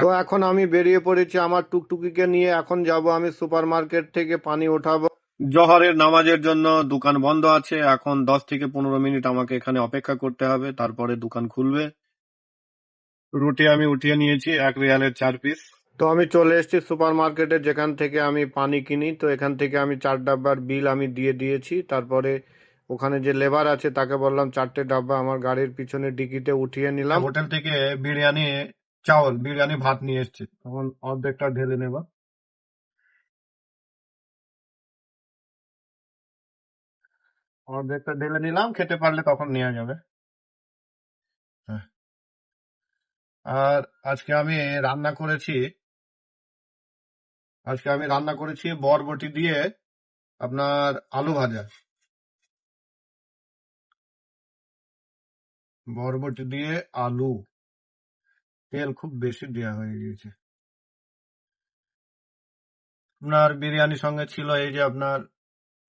তো এখন আমি বেরিয়ে পড়েছি আমার টুকটুকিকে নিয়ে। এখন যাব আমি সুপার মার্কেট থেকে পানি ওঠাবো। জোহরের নামাজের জন্য দোকান বন্ধ আছে। এখন 10 থেকে 15 মিনিট আমাকে এখানে অপেক্ষা করতে হবে, তারপরে দোকান খুলবে। রুটি আমি উঠিয়ে নিয়েছি 1 রিয়ালের 4 পিস। তো আমি চলে এসেছি সুপার মার্কেটে, যেখান থেকে আমি পানি কিনি। তো এখান থেকে আমি 4 ডাব্বার বিল আমি দিয়ে দিয়েছি। তারপরে ওখানে যে লেবার আছে তাকে বললাম 4টে ডাব্বা আমার গাড়ির পিছনে ডিকিতে উঠিয়ে নিলাম। হোটেল থেকে বিরিয়ানি বিরিয়ানি ভাত নিয়ে এসেছি, তখন অর্ধেকটা ঢেলে নেব। অর্ধেকটা ঢেলে নিলাম, খেতে পারলে তখন নেওয়া যাবে। হ্যাঁ। আর আজকে আমি রান্না করেছি আজকে আমি রান্না করেছি বরবটি দিয়ে আপনার আলু ভাজা। বরবটি দিয়ে আলু, তেল খুব বেশি দেওয়া হয়ে গিয়েছে। আপনার বিরিয়ানির সঙ্গে ছিল এই যে আপনার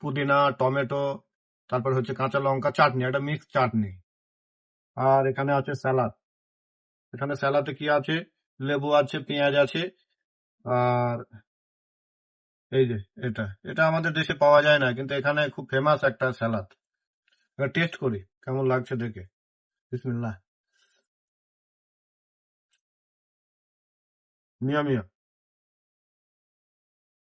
পুদিনা, টমেটো, তারপর হচ্ছে কাঁচা লঙ্কা চাটনি, একটা মিক্স চাটনি। আর এখানে আছে স্যালাড। এখানে স্যালাডে কি আছে, লেবু আছে, পেঁয়াজ আছে। আর এই যে এটা এটা আমাদের দেশে পাওয়া যায় না, কিন্তু এখানে খুব ফেমাস একটা স্যালাড। টেস্ট করি কেমন লাগছে দেখে। বিসমিল্লাহ। মিয়া মিয়া।